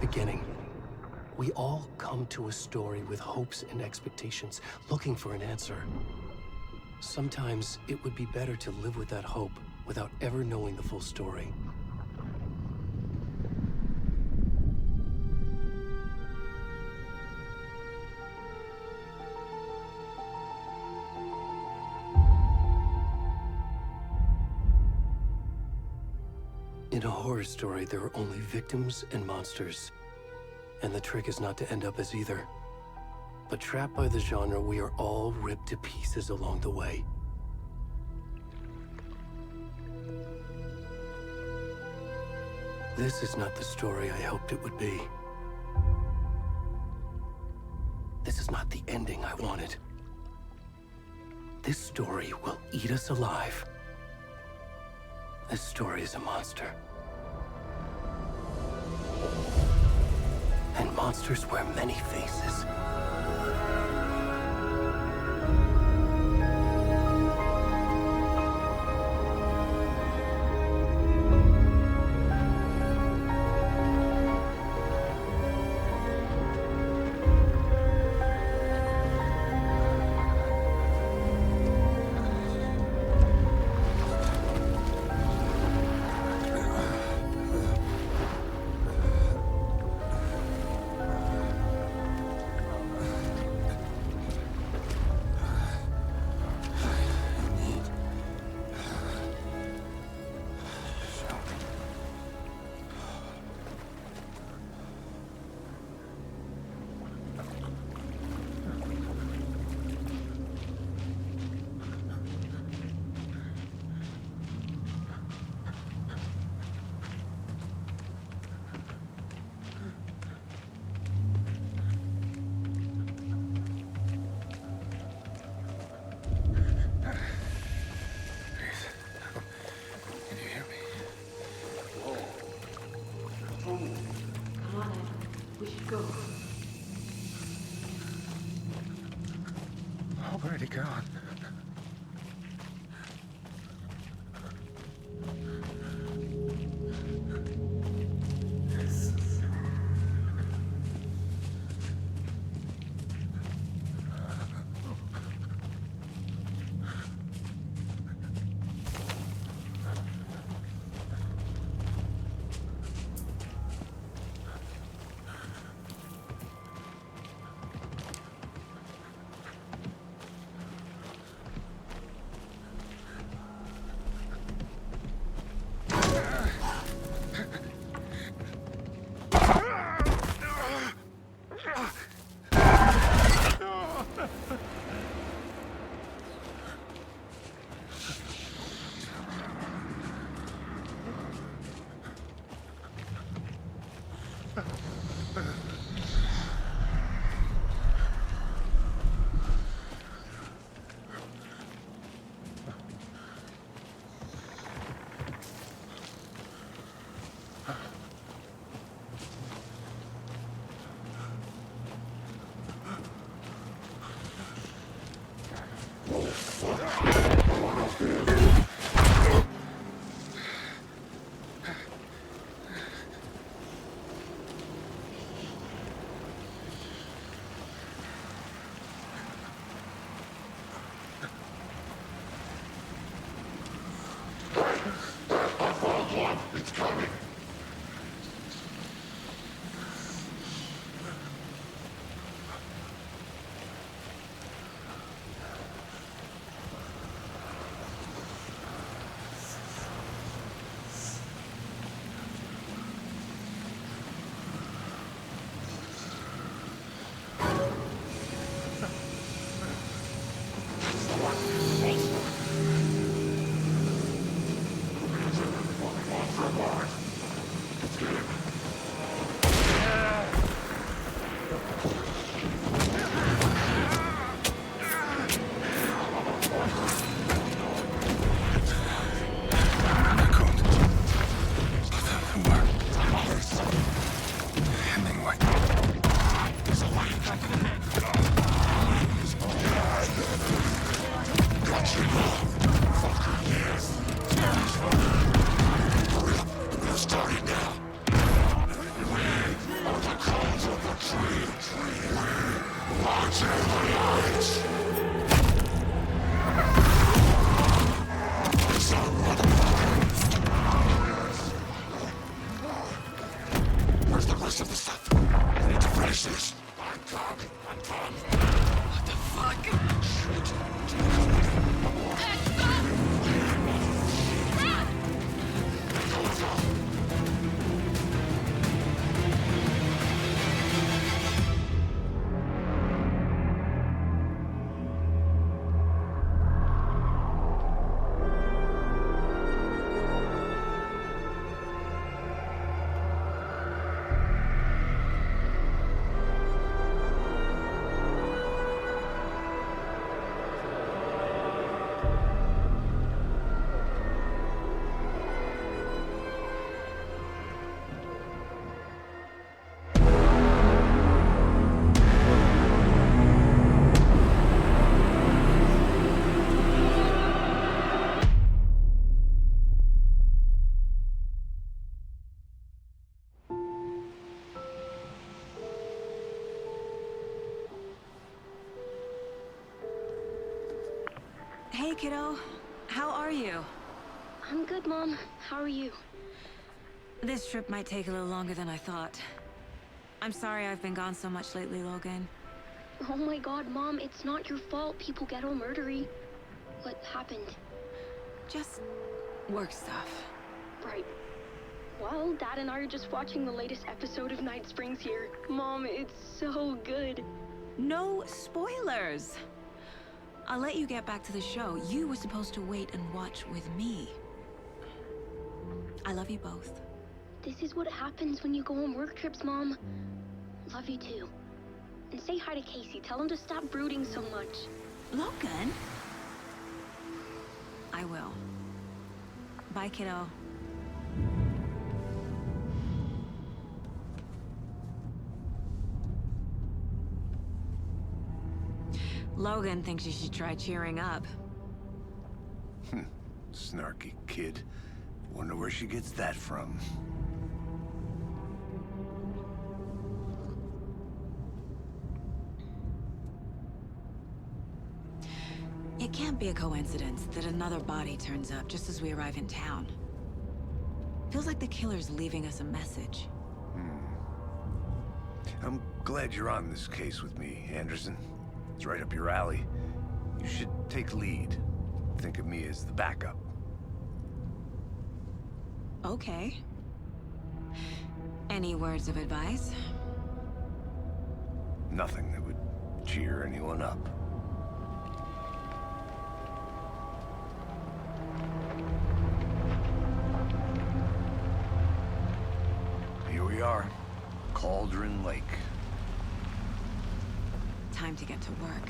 beginning. We all come to a story with hopes and expectations, looking for an answer. Sometimes it would be better to live with that hope without ever knowing the full story. In a horror story, there are only victims and monsters. And the trick is not to end up as either. But trapped by the genre, we are all ripped to pieces along the way. This is not the story I hoped it would be. This is not the ending I wanted. This story will eat us alive. This story is a monster. And monsters wear many faces. Where'd he gone? It's coming. rest of the stuff. I need to finish this. I'm coming. What the fuck? Hey, kiddo. How are you? I'm good, Mom. How are you? This trip might take a little longer than I thought. I'm sorry I've been gone so much lately, Logan. Oh my god, Mom, it's not your fault people get all murdery. What happened? Just work stuff. Right. Well, Dad and I are just watching the latest episode of Night Springs here. Mom, it's so good. No spoilers! I'll let you get back to the show. You were supposed to wait and watch with me. I love you both. This is what happens when you go on work trips, Mom. Love you too. And say hi to Casey. Tell him to stop brooding so much. Logan? I will. Bye, kiddo. Logan thinks you should try cheering up. Snarky kid. Wonder where she gets that from. It can't be a coincidence that another body turns up just as we arrive in town. Feels like the killer's leaving us a message. I'm glad you're on this case with me, Anderson. It's right up your alley. You should take lead. Think of me as the backup. Okay. Any words of advice? Nothing that would cheer anyone up. Here we are. Cauldron Lake. Time to get to work.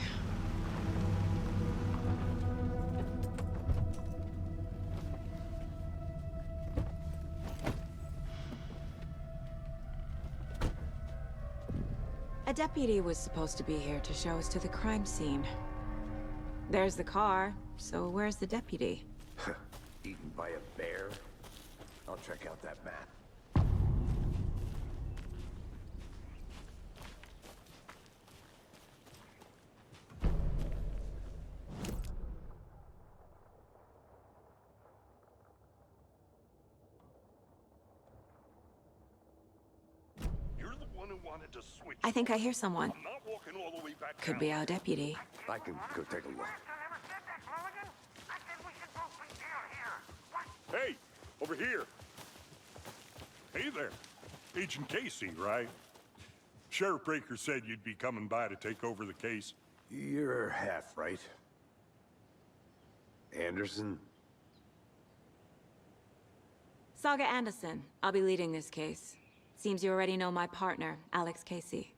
A deputy was supposed to be here to show us to the crime scene. There's the car, so where's the deputy? Eaten by a bear? I'll check out that map. You're the one who wanted to switch. I think I hear someone. I'm not walking all the way back Could down. be our deputy. I can go take a look. Hey, over here. Hey there. Agent Casey, right? Sheriff Breaker said you'd be coming by to take over the case. You're half right. Anderson? Saga Anderson. I'll be leading this case. Seems you already know my partner, Alex Casey.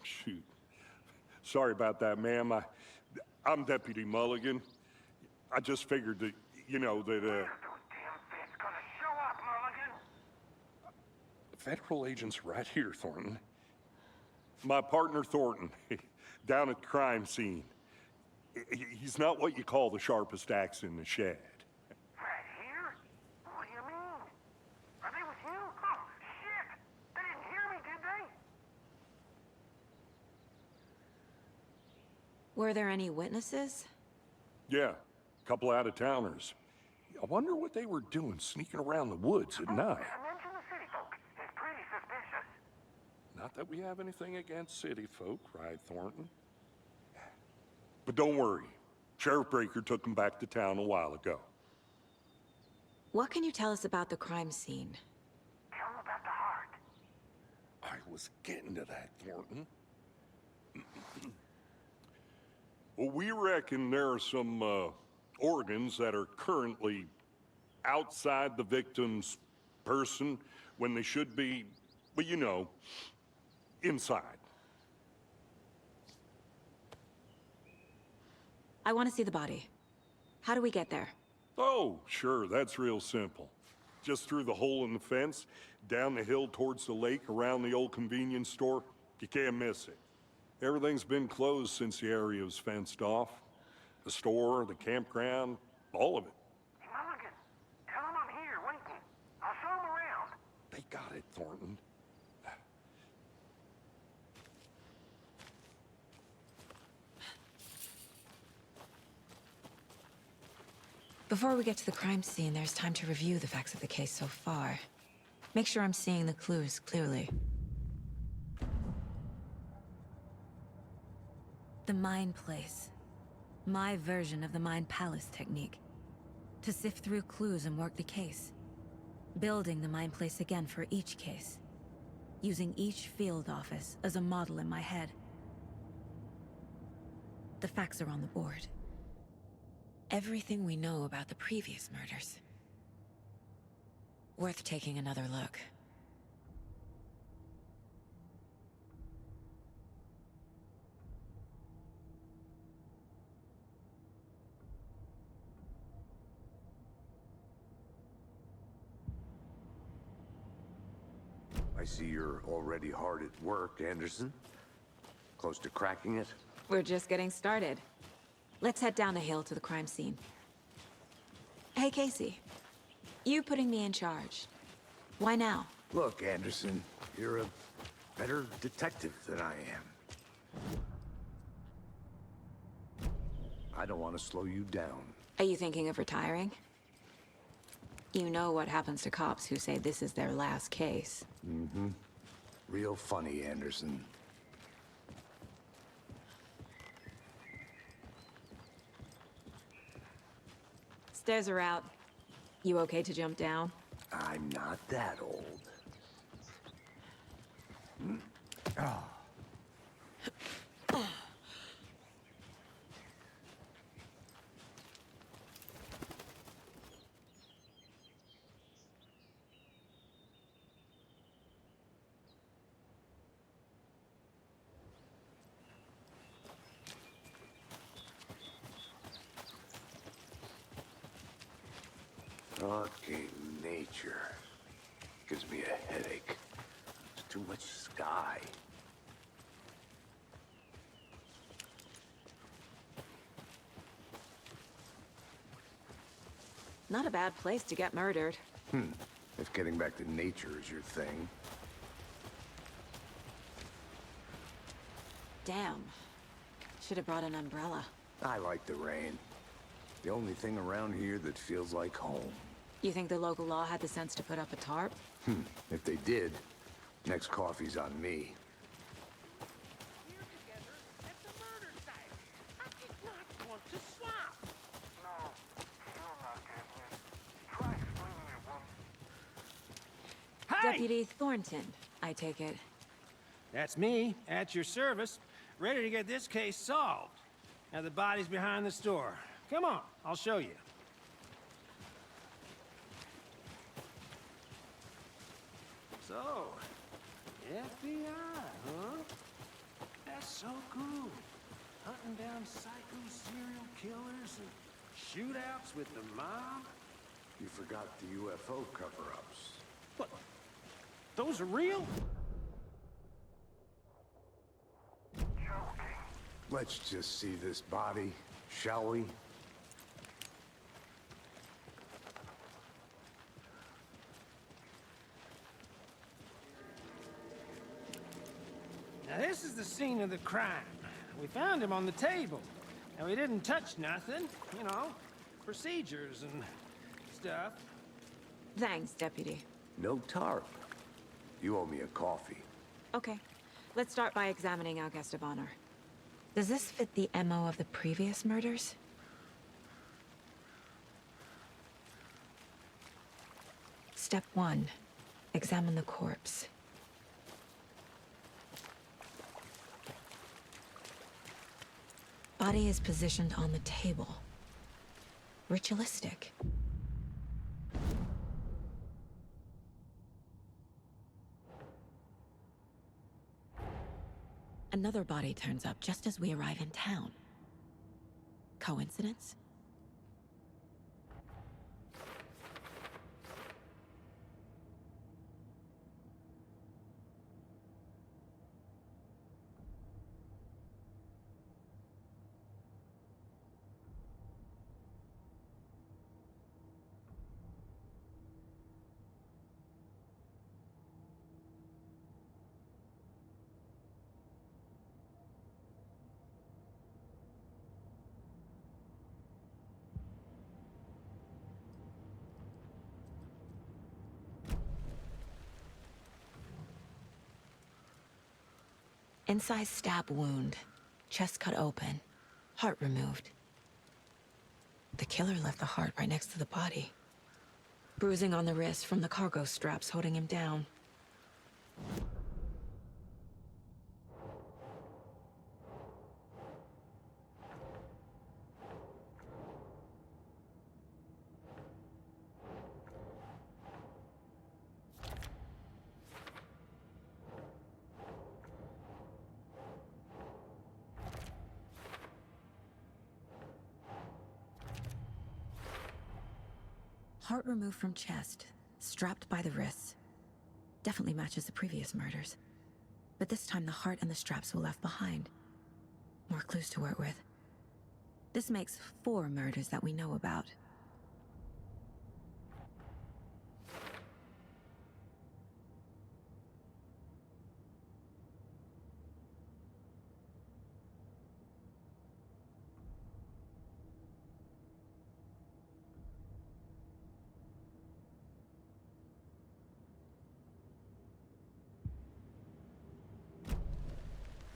Shoot. Sorry about that, ma'am. I'm Deputy Mulligan. I just figured that, you know, that, Federal agents right here, Thornton. My partner, Thornton, down at the crime scene. He's not what you call the sharpest axe in the shed. Right here? What do you mean? Are they with you? Oh, shit! They didn't hear me, did they? Were there any witnesses? Yeah, a couple out-of-towners. I wonder what they were doing sneaking around the woods at night. I mentioned the city folk. It's pretty suspicious. Not that we have anything against city folk, right, Thornton? But don't worry. Sheriff Breaker took him back to town a while ago. What can you tell us about the crime scene? Tell him about the heart. I was getting to that, Thornton. Well, we reckon there are some organs that are currently outside the victim's person when they should be, well, you know, inside. I want to see the body. How do we get there? Oh, sure, that's real simple. Just through the hole in the fence, down the hill towards the lake, around the old convenience store. You can't miss it. Everything's been closed since the area was fenced off. The store, the campground, all of it. Hey, Mulligan, tell him I'm here waiting. I'll show him around. They got it, Thornton. Before we get to the crime scene, there's time to review the facts of the case so far. Make sure I'm seeing the clues clearly. The Mind Place. My version of the Mind Palace technique. To sift through clues and work the case. Building the Mind Place again for each case. Using each field office as a model in my head. The facts are on the board. Everything we know about the previous murders. Worth taking another look. I see you're already hard at work, Anderson. Close to cracking it? We're just getting started. Let's head down the hill to the crime scene. Hey, Casey. You putting me in charge. Why now? Look, Anderson, you're a better detective than I am. I don't want to slow you down. Are you thinking of retiring? You know what happens to cops who say this is their last case. Mm-hmm. Real funny, Anderson. Stairs are out. You okay to jump down? I'm not that old. Fucking nature. Gives me a headache. There's too much sky. Not a bad place to get murdered. If getting back to nature is your thing. Damn. Should have brought an umbrella. I like the rain. The only thing around here that feels like home. You think the local law had the sense to put up a tarp? If they did, next coffee's on me. Here together at the murder site. I did not want to swap. No, still not getting it. Try explaining it once. Hey! Deputy Thornton, I take it. That's me, at your service, ready to get this case solved. Now the body's behind the store. Come on, I'll show you. So, FBI, huh? That's so cool. Hunting down psycho serial killers and shootouts with the mob. You forgot the UFO cover-ups. What? Those are real? Joking. Let's just see this body, shall we? Now this is the scene of the crime. We found him on the table. And we didn't touch nothing, you know, procedures and stuff. Thanks, Deputy. No tarp. You owe me a coffee. Okay. Let's start by examining our guest of honor. Does this fit the MO of the previous murders? Step 1. Examine the corpse. Body is positioned on the table. Ritualistic. Another body turns up just as we arrive in town. Coincidence? Incised stab wound. Chest cut open. Heart removed. The killer left the heart right next to the body. Bruising on the wrist from the cargo straps holding him down. Heart removed from chest, strapped by the wrists. Definitely matches the previous murders. But this time the heart and the straps were left behind. More clues to work with. This makes 4 murders that we know about.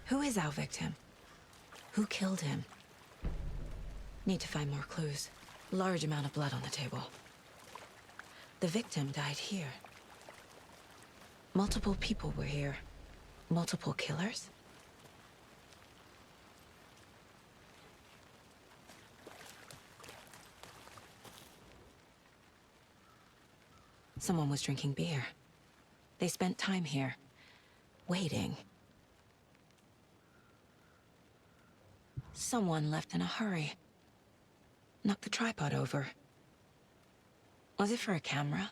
Who is our victim? Who killed him? Need to find more clues. Large amount of blood on the table. The victim died here. Multiple people were here. Multiple killers? Someone was drinking beer. They spent time here, waiting. Someone left in a hurry. Knocked the tripod over. Was it for a camera?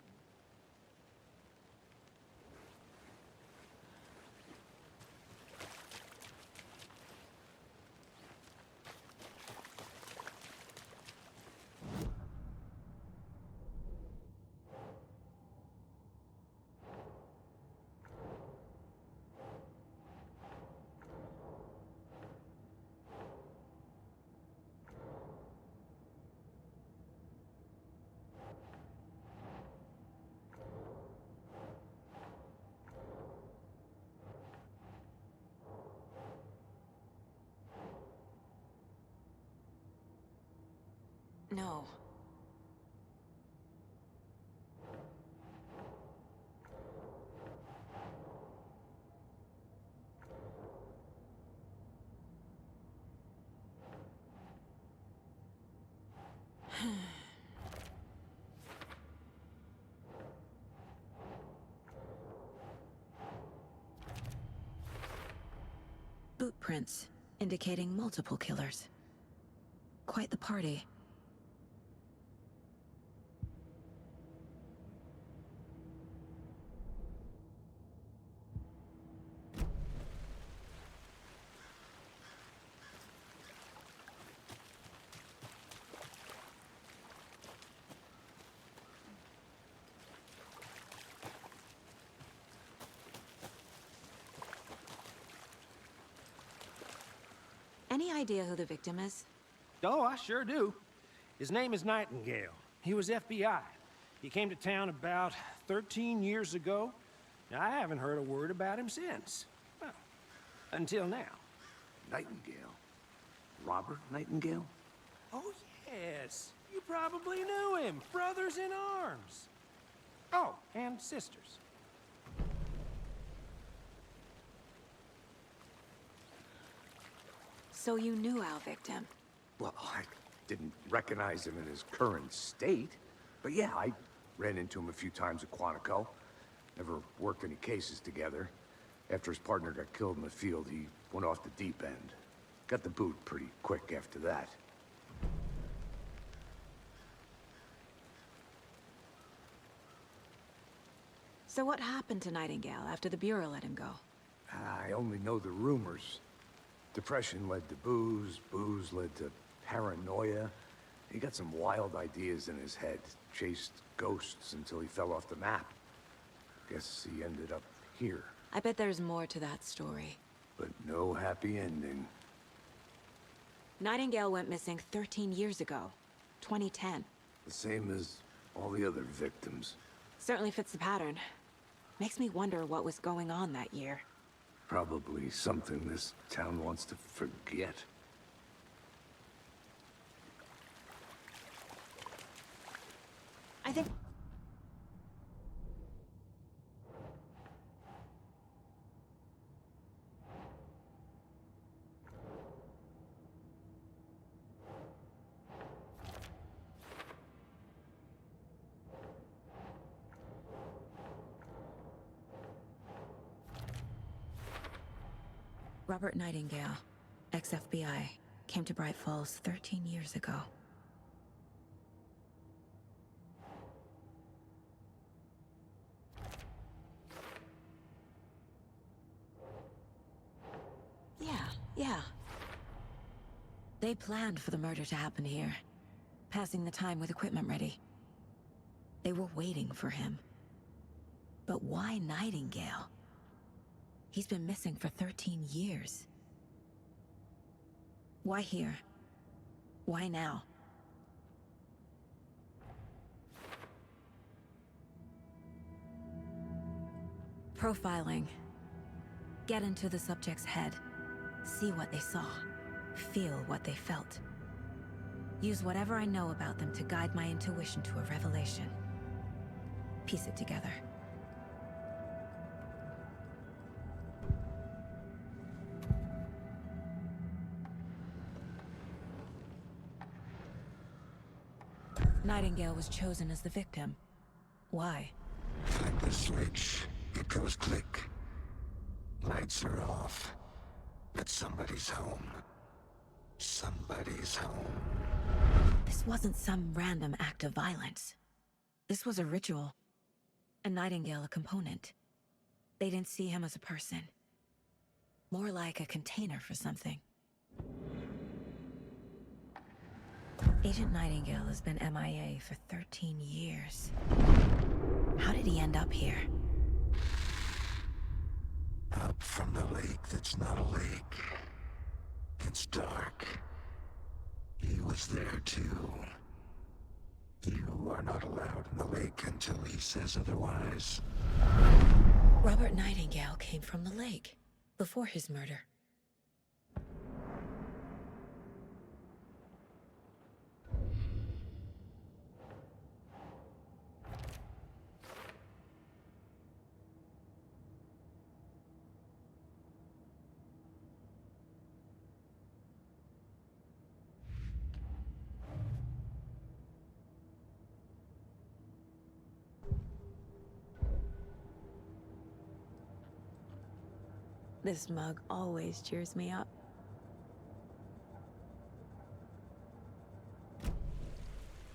No. Boot prints, indicating multiple killers. Quite the party. Any idea who the victim is? Oh, I sure do. His name is Nightingale. He was FBI. He came to town about 13 years ago. Now, I haven't heard a word about him since. Well, Until now. Nightingale? Robert Nightingale? Oh, yes. You probably knew him. Brothers in arms. Oh, and sisters. So you knew our victim? Well, I didn't recognize him in his current state. But yeah, I ran into him a few times at Quantico. Never worked any cases together. After his partner got killed in the field, he went off the deep end. Got the boot pretty quick after that. So what happened to Nightingale after the Bureau let him go? I only know the rumors. Depression led to booze, booze led to paranoia. He got some wild ideas in his head, chased ghosts until he fell off the map. Guess he ended up here, I bet there's more to that story. but no happy ending. Nightingale went missing 13 years ago. 2010. The same as all the other victims. Certainly fits the pattern. Makes me wonder what was going on that year. Probably something this town wants to forget. I think... Robert Nightingale, ex-FBI, came to Bright Falls 13 years ago. Yeah. They planned for the murder to happen here, passing the time with equipment ready. They were waiting for him. But why Nightingale? He's been missing for 13 years. Why here? Why now? Profiling. Get into the subject's head. See what they saw. Feel what they felt. Use whatever I know about them to guide my intuition to a revelation. Piece it together. Nightingale was chosen as the victim. Why? Flip the switch. It goes click. Lights are off. But somebody's home. Somebody's home. This wasn't some random act of violence. This was a ritual. And Nightingale a component. They didn't see him as a person. More like a container for something. Agent Nightingale has been MIA for 13 years. How did he end up here? Up from the lake that's not a lake. It's dark. He was there too. You are not allowed in the lake until he says otherwise. Robert Nightingale came from the lake, before his murder. This mug always cheers me up.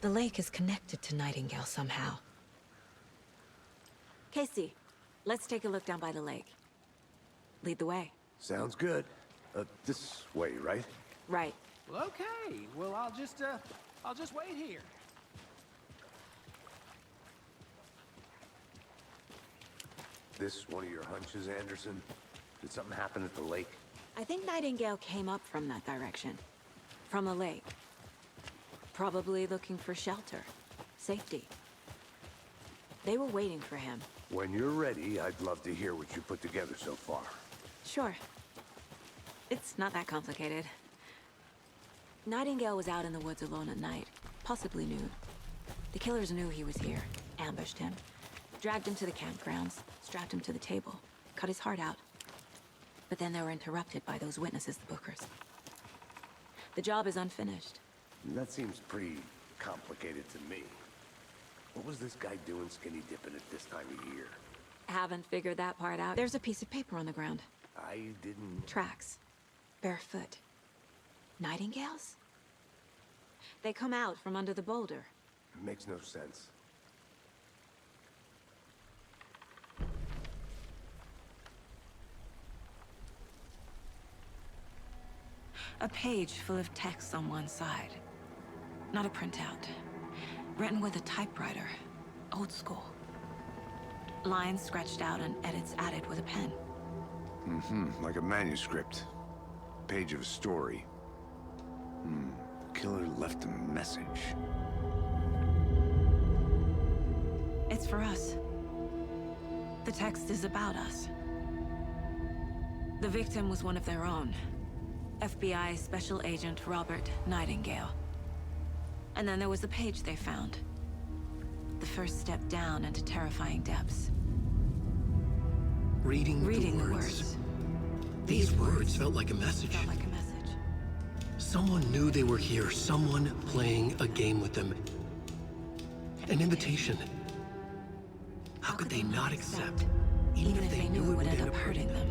The lake is connected to Nightingale somehow. Casey, let's take a look down by the lake. Lead the way. Sounds good. This way, right? Right. Well, okay. Well, I'll just wait here. This one of your hunches, Anderson? Did something happen at the lake? I think Nightingale came up from that direction. From the lake. Probably looking for shelter. Safety. They were waiting for him. When you're ready, I'd love to hear what you put together so far. Sure. It's not that complicated. Nightingale was out in the woods alone at night, possibly nude. The killers knew he was here, ambushed him, dragged him to the campgrounds, strapped him to the table, cut his heart out. But then they were interrupted by those witnesses, the Bookers. The job is unfinished. That seems pretty complicated to me. What was this guy doing skinny dipping at this time of year? Haven't figured that part out. There's a piece of paper on the ground. I didn't... Tracks. Barefoot. Nightingales? They come out from under the boulder. Makes no sense. A page full of text on one side. Not a printout. Written with a typewriter. Old school. Lines scratched out and edits added with a pen. Like a manuscript. Page of a story. Killer left a message. It's for us. The text is about us. The victim was one of their own. FBI Special Agent Robert Nightingale. And then there was the page they found. The first step down into terrifying depths. Reading the words. These words felt like a message. Felt like a message. Someone knew they were here. Someone playing a game with them. An invitation. How could they not accept? Even if they knew it would end up hurting them.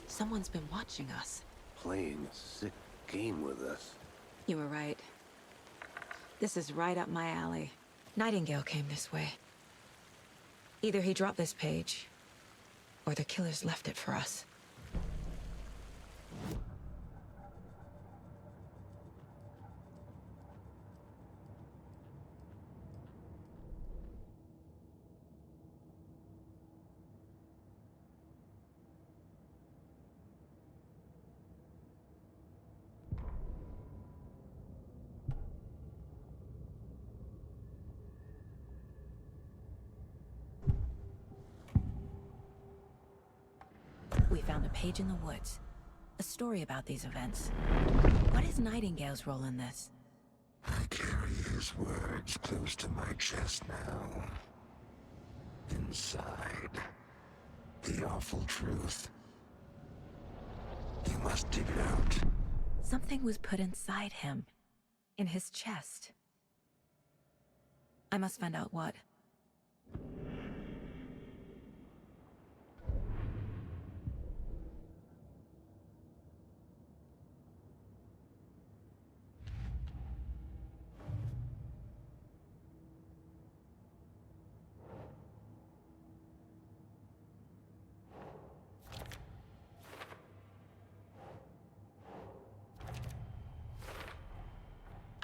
Someone's been watching us. Playing a sick game with us. You were right. This is right up my alley. Nightingale came this way. Either he dropped this page, or the killers left it for us. We found a page in the woods. A story about these events. What is Nightingale's role in this? I carry his words close to my chest now. Inside, the awful truth. You must dig it out. Something was put inside him. In his chest. I must find out what.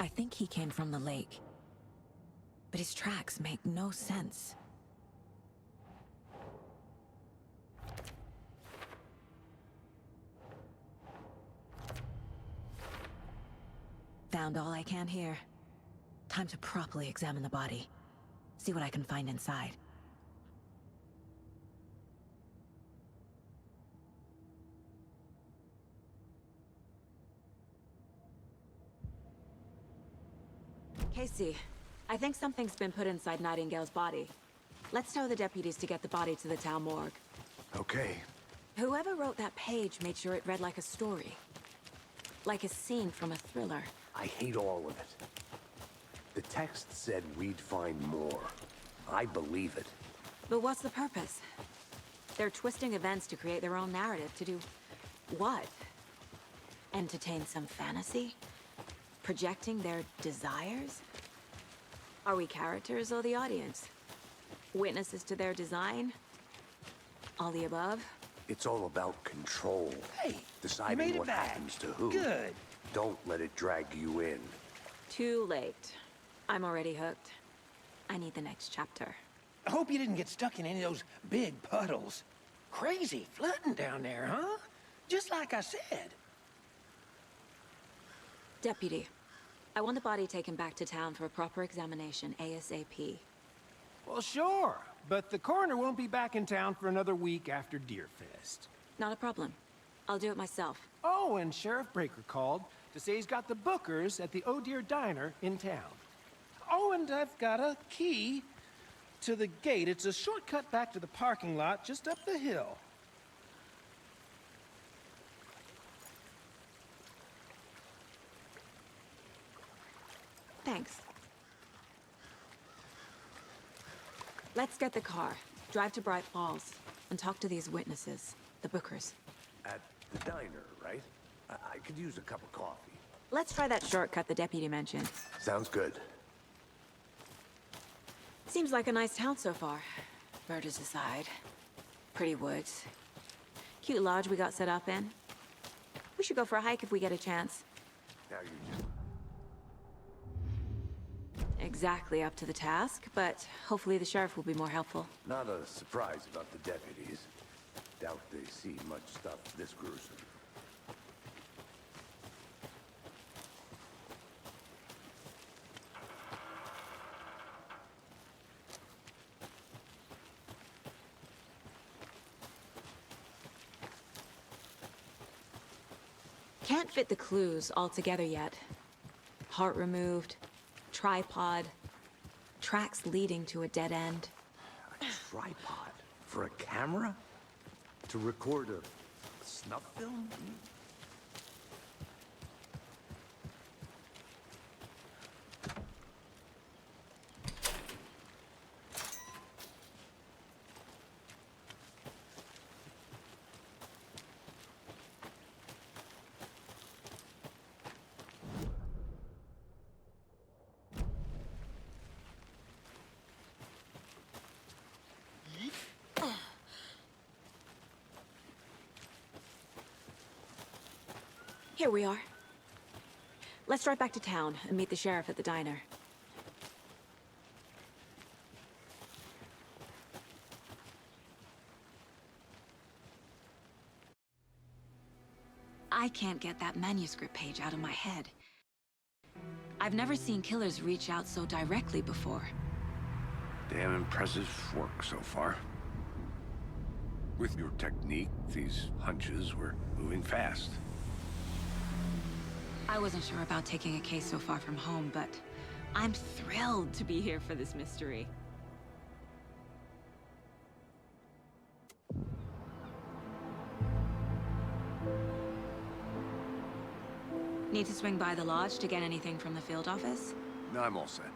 I think he came from the lake. But his tracks make no sense. Found all I can here. Time to properly examine the body. See what I can find inside. Casey, I think something's been put inside Nightingale's body. Let's tell the deputies to get the body to the town morgue. Okay. Whoever wrote that page made sure it read like a story. Like a scene from a thriller. I hate all of it. The text said we'd find more. I believe it. But what's the purpose? They're twisting events to create their own narrative. To do what? Entertain some fantasy? Projecting their desires? Are we characters or the audience? Witnesses to their design? All the above? It's all about control. Hey, you Deciding made it what back. happens to who. Good. Don't let it drag you in. Too late. I'm already hooked. I need the next chapter. I hope you didn't get stuck in any of those big puddles. Crazy flooding down there, huh? Just like I said. Deputy, I want the body taken back to town for a proper examination ASAP. Well, sure, but the coroner won't be back in town for another week after Deerfest. Not a problem. I'll do it myself. Oh, and Sheriff Breaker called to say he's got the Bookers at the Oh Dear Diner in town. Oh, and I've got a key to the gate. It's a shortcut back to the parking lot just up the hill. Thanks. Let's get the car, drive to Bright Falls, and talk to these witnesses, the Bookers. At the diner, right? I could use a cup of coffee. Let's try that shortcut the deputy mentioned. Sounds good. Seems like a nice town so far. Murders aside. Pretty woods. Cute lodge we got set up in. We should go for a hike if we get a chance. Now you just... Exactly up to the task, but hopefully the sheriff will be more helpful. Not a surprise about the deputies. Doubt they see much stuff this gruesome. Can't fit the clues all together yet. Heart removed, tripod, tracks leading to a dead end. A tripod? For a camera? To record a snuff film? Here we are. Let's drive back to town and meet the sheriff at the diner. I can't get that manuscript page out of my head. I've never seen killers reach out so directly before. Damn impressive work so far. With your technique, these hunches were moving fast. I wasn't sure about taking a case so far from home, but I'm thrilled to be here for this mystery. Need to swing by the lodge to get anything from the field office? No, I'm all set.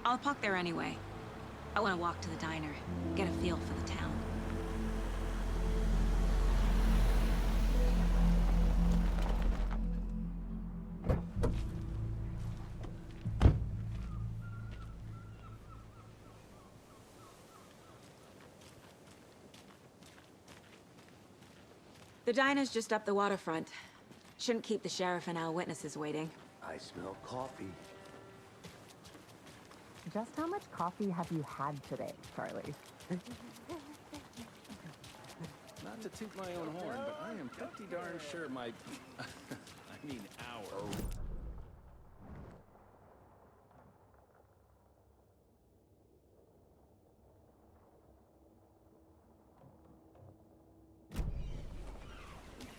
I'll park there anyway. I want to walk to the diner, get a feel for the town. The diner's just up the waterfront. Shouldn't keep the sheriff and our witnesses waiting. I smell coffee. Just how much coffee have you had today, Charlie? Not to toot my own horn, but I am pretty darn sure my... I mean our...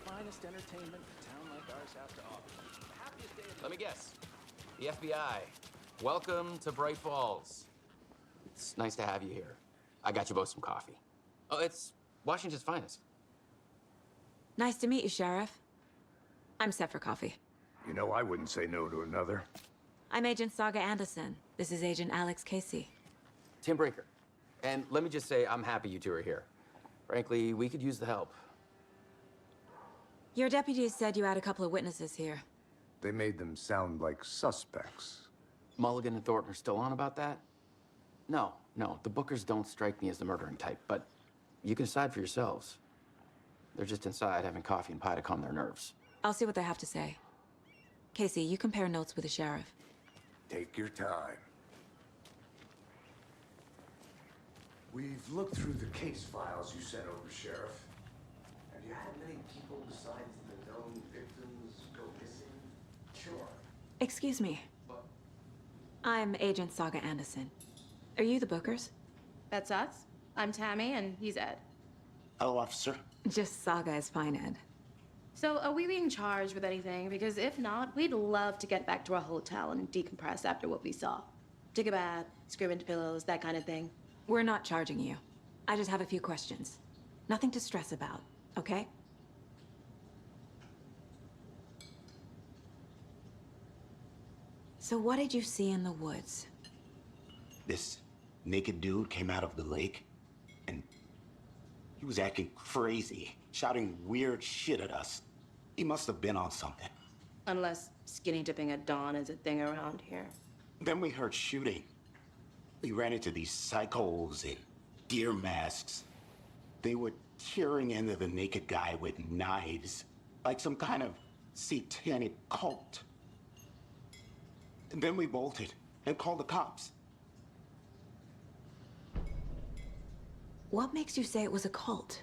finest entertainment a town like ours has to offer. The happiest day of the... Let me guess. The FBI. Welcome to Bright Falls. It's nice to have you here. I got you both some coffee. Oh, it's Washington's finest. Nice to meet you, Sheriff. I'm set for coffee. You know, I wouldn't say no to another. I'm Agent Saga Anderson. This is Agent Alex Casey. Tim Brinker. And let me just say, I'm happy you two are here. Frankly, we could use the help. Your deputies said you had a couple of witnesses here. They made them sound like suspects. Mulligan and Thornton are still on about that? No, the Bookers don't strike me as the murdering type, but you can decide for yourselves. They're just inside having coffee and pie to calm their nerves. I'll see what they have to say. Casey, you compare notes with the sheriff. Take your time. We've looked through the case files you sent over, Sheriff. Have you had many people besides the known victims go missing? Sure. Excuse me. I'm Agent Saga Anderson. Are you the Bookers? That's us. I'm Tammy, and he's Ed. Hello, officer. Just Saga is fine, Ed. So, are we being charged with anything? Because if not, we'd love to get back to our hotel and decompress after what we saw. Take a bath, scream into pillows, that kind of thing. We're not charging you. I just have a few questions. Nothing to stress about, okay? So what did you see in the woods? This naked dude came out of the lake, and he was acting crazy, shouting weird shit at us. He must have been on something. Unless skinny dipping at dawn is a thing around here. Then we heard shooting. We ran into these psychos in deer masks. They were tearing into the naked guy with knives, like some kind of satanic cult. And then we bolted and called the cops. What makes you say it was a cult?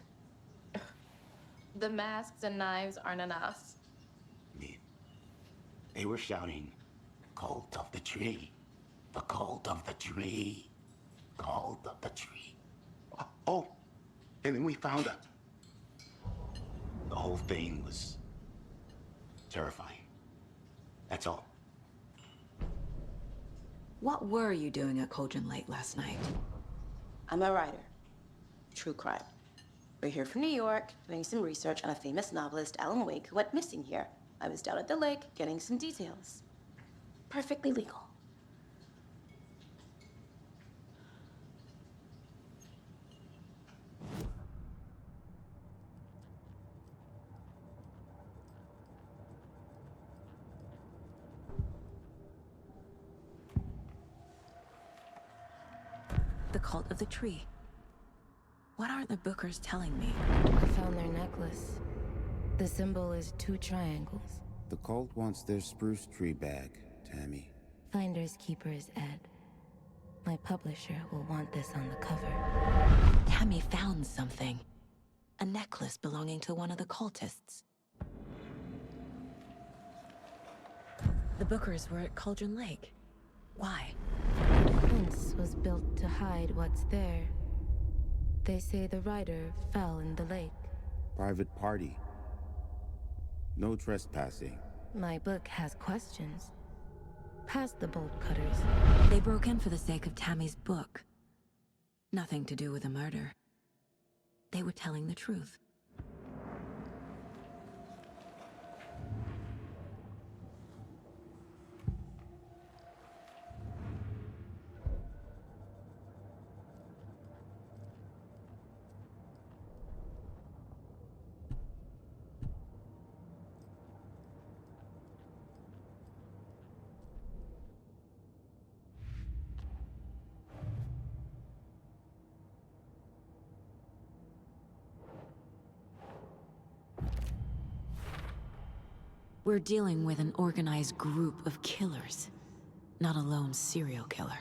The masks and knives aren't enough. They were shouting, "Cult of the tree, the cult of the tree, cult of the tree." Oh, and then we found out. The whole thing was terrifying. That's all. What were you doing at Cauldron Lake last night? I'm a writer. True crime. We're here from New York, doing some research on a famous novelist, Alan Wake, who went missing here. I was down at the lake, getting some details. Perfectly legal. The Cult of the Tree. What aren't the Bookers telling me? I found their necklace. The symbol is 2 triangles. The cult wants their spruce tree back, Tammy. Finders keepers, Ed. My publisher will want this on the cover. Tammy found something. A necklace belonging to one of the cultists. The Bookers were at Cauldron Lake. Why? The fence was built to hide what's there. They say the writer fell in the lake. Private party. No trespassing. My book has questions. Past the bolt cutters. They broke in for the sake of Tammy's book. Nothing to do with a murder. They were telling the truth. We're dealing with an organized group of killers, not a lone serial killer.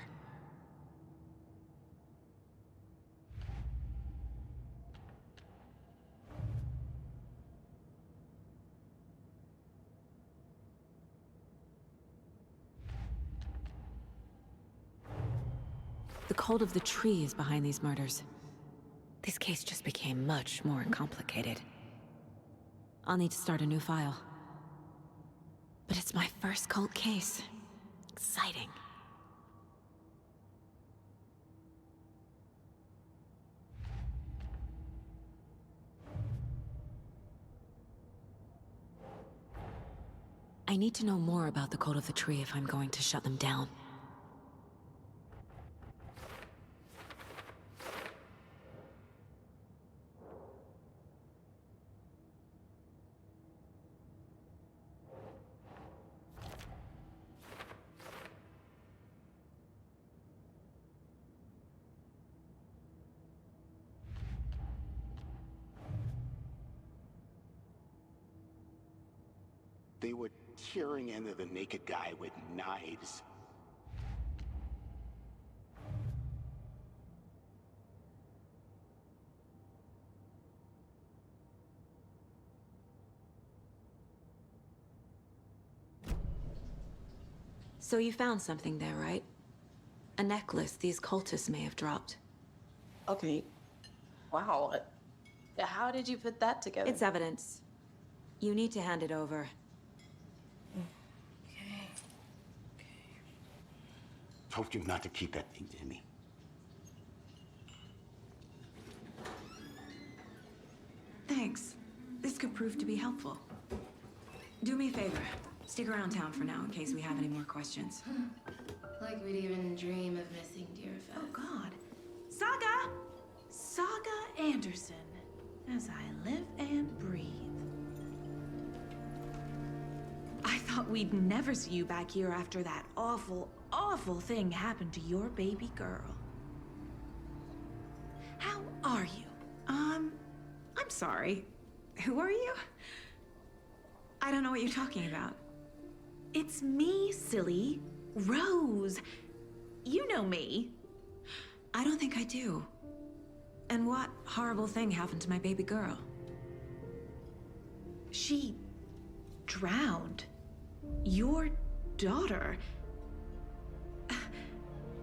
The Cult of the Tree is behind these murders. This case just became much more complicated. I'll need to start a new file. But it's my first cult case. Exciting. I need to know more about the Cult of the Tree if I'm going to shut them down. They were tearing into the naked guy with knives. So you found something there, right? A necklace these cultists may have dropped. Okay. Wow. How did you put that together? It's evidence. You need to hand it over. Told you not to keep that thing to me. Thanks. This could prove to be helpful. Do me a favor. Stick around town for now in case we have any more questions. Like we'd even dream of missing Deerfest. Oh, God. Saga! Saga Anderson. As I live and breathe. I thought we'd never see you back here after that awful, awful thing happened to your baby girl. How are you? I'm sorry. Who are you? I don't know what you're talking about. It's me, silly. Rose. You know me. I don't think I do. And what horrible thing happened to my baby girl? She drowned. Your daughter.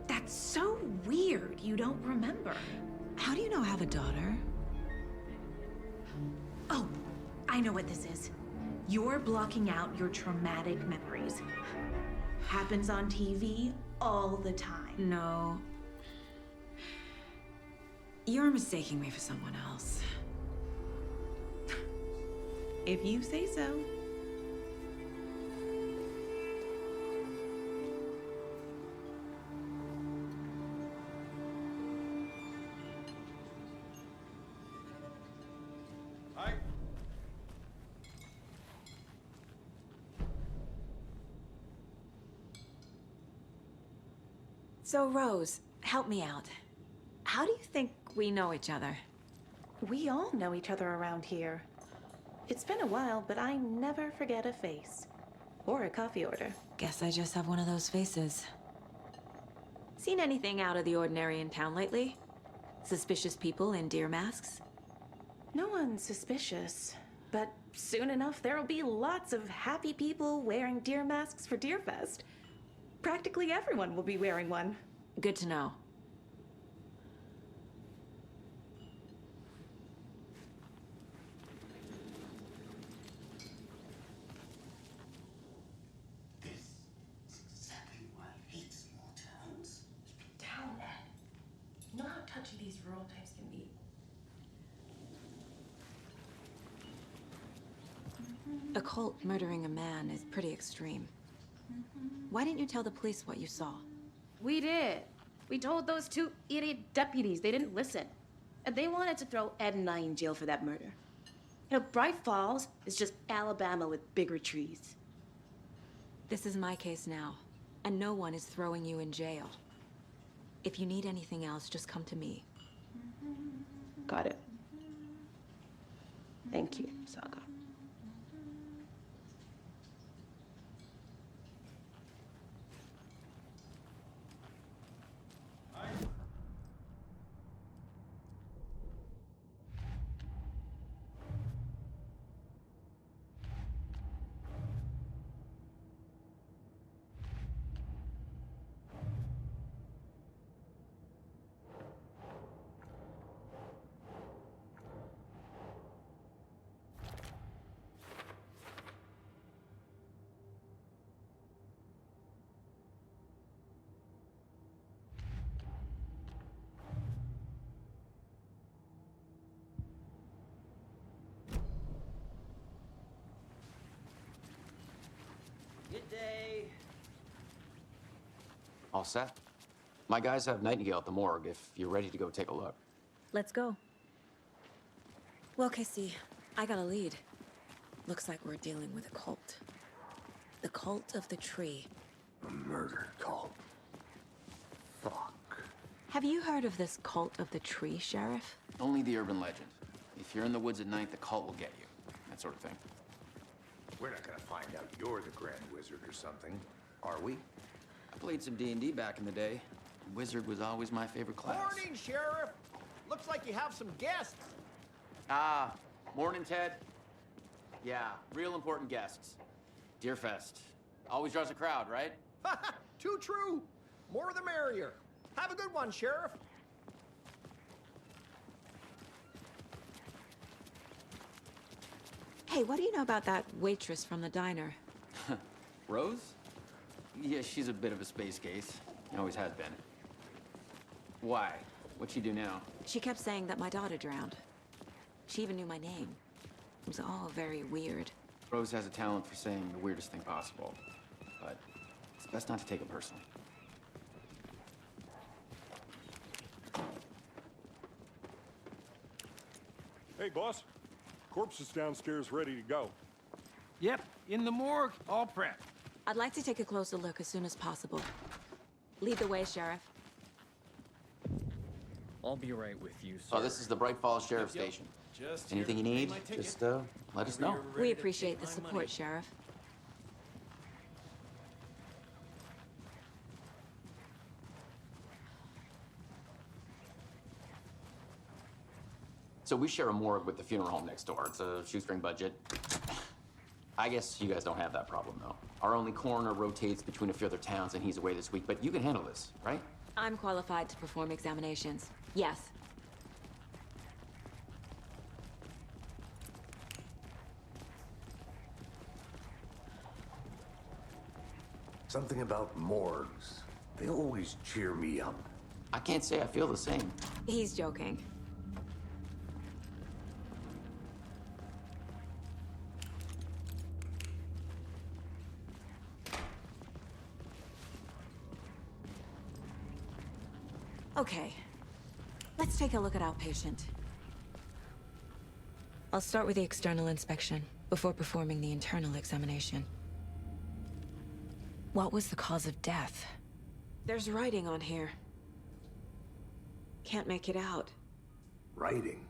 That's so weird you don't remember. How do you know I have a daughter? Oh, I know what this is. You're blocking out your traumatic memories. Happens on TV all the time. No. You're mistaking me for someone else. If you say so. Hi. So, Rose, help me out. How do you think we know each other? We all know each other around here. It's been a while, but I never forget a face. Or a coffee order. Guess I just have one of those faces. Seen anything out of the ordinary in town lately? Suspicious people in deer masks? No one's suspicious. But soon enough, there'll be lots of happy people wearing deer masks for Deerfest. Practically everyone will be wearing one. Good to know. This is exactly why I hate small towns. Keep it down, Ed. You know how touchy these rural types can be. A cult murdering a man is pretty extreme. Why didn't you tell the police what you saw? We did. We told those two idiot deputies. They didn't listen. And they wanted to throw Ed and I in jail for that murder. You know, Bright Falls is just Alabama with bigger trees. This is my case now, and no one is throwing you in jail. If you need anything else, just come to me. Got it. Thank you, Saga. Good day. All set? My guys have Nightingale at the morgue if you're ready to go take a look. Let's go. Well, Casey, I got a lead. Looks like we're dealing with a cult. The cult of the tree. A murder cult. Fuck. Have you heard of this cult of the tree, Sheriff? Only the urban legend. If you're in the woods at night, the cult will get you. That sort of thing. We're not gonna find out you're the Grand Wizard or something, are we? I played some D&D back in the day. Wizard was always my favorite class. Morning, Sheriff. Looks like you have some guests. Ah, morning, Ted. Yeah, real important guests. Deerfest. Always draws a crowd, right? Too true. More the merrier. Have a good one, Sheriff. Hey, what do you know about that waitress from the diner? Rose? Yeah, she's a bit of a space case. Always has been. Why? What'd she do now? She kept saying that my daughter drowned. She even knew my name. It was all very weird. Rose has a talent for saying the weirdest thing possible. But it's best not to take it personally. Hey, boss. Corpse is downstairs ready to go. Yep, in the morgue, all prepped. I'd like to take a closer look as soon as possible. Lead the way, Sheriff. I'll be right with you, sir. Oh, this is the Bright Falls Sheriff Station. Just Anything you here to need, pay my ticket. just let us know. We appreciate the support, Sheriff. So we share a morgue with the funeral home next door. It's a shoestring budget. I guess you guys don't have that problem, though. Our only coroner rotates between a few other towns, and he's away this week. But you can handle this, right? I'm qualified to perform examinations. Yes. Something about morgues. They always cheer me up. I can't say I feel the same. He's joking. Okay, let's take a look at outpatient. I'll start with the external inspection before performing the internal examination. What was the cause of death? There's writing on here. Can't make it out. Writing?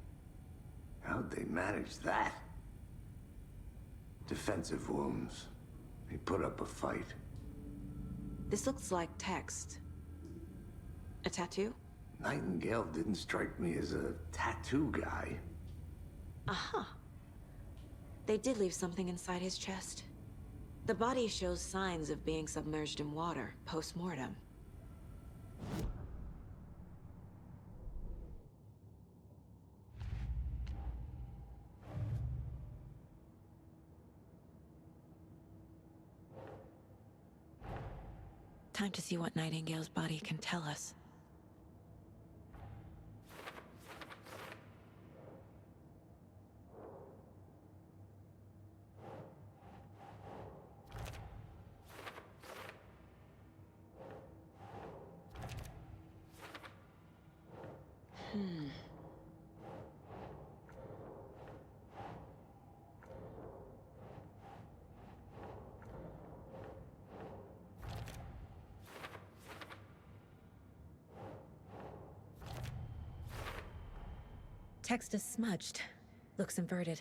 How'd they manage that? Defensive wounds. They put up a fight. This looks like text. A tattoo? Nightingale didn't strike me as a tattoo guy. Aha. They did leave something inside his chest. The body shows signs of being submerged in water post-mortem. Time to see what Nightingale's body can tell us. Text is smudged. Looks inverted.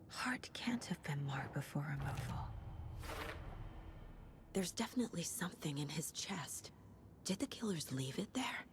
Heart can't have been marked before removal. There's definitely something in his chest. Did the killers leave it there?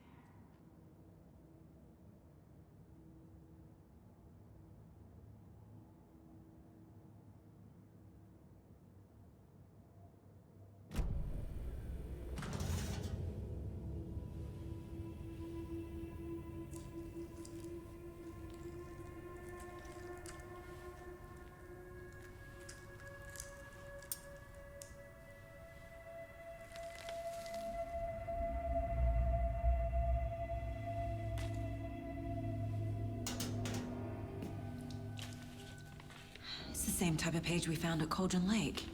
It's the same type of page we found at Cauldron Lake.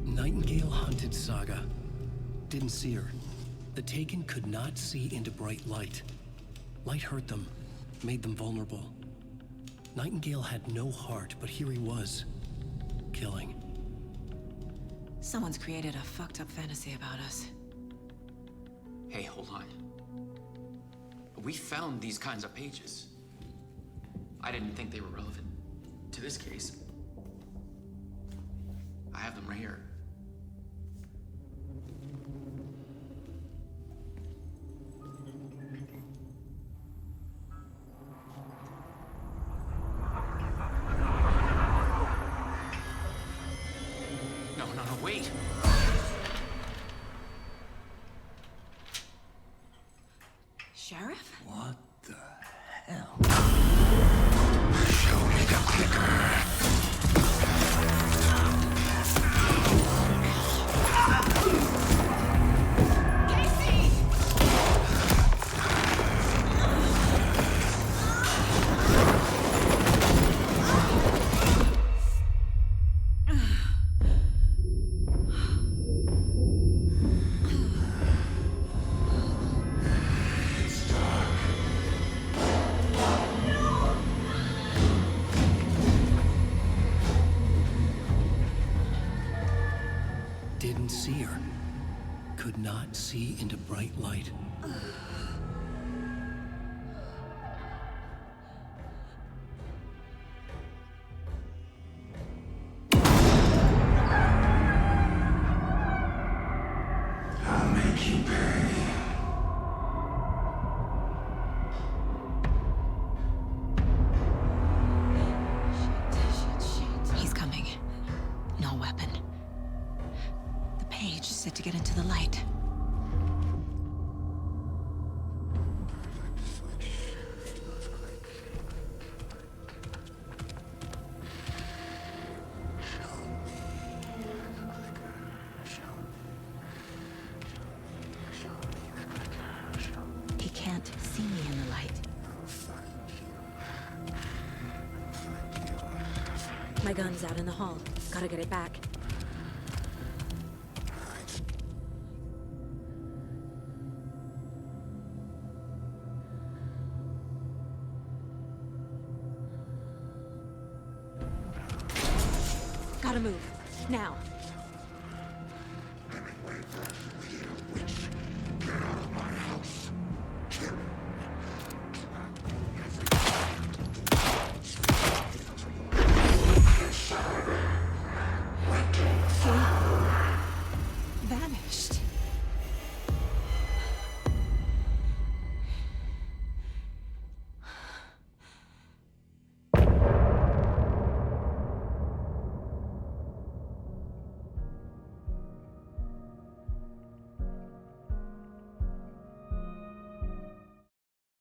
Nightingale hunted Saga. Didn't see her. The Taken could not see into bright light. Light hurt them, made them vulnerable. Nightingale had no heart, but here he was, killing. Someone's created a fucked up fantasy about us. Hey, hold on. We found these kinds of pages. I didn't think they were relevant to this case. I have them right here. No, wait! Sheriff? What the hell? didn't see her. Could not see into bright light. I'll make you pay. He's coming. No weapon. The page said to get into the light. He can't see me in the light. My gun's out in the hall. Gotta get it back. Gotta move. Now. He vanished.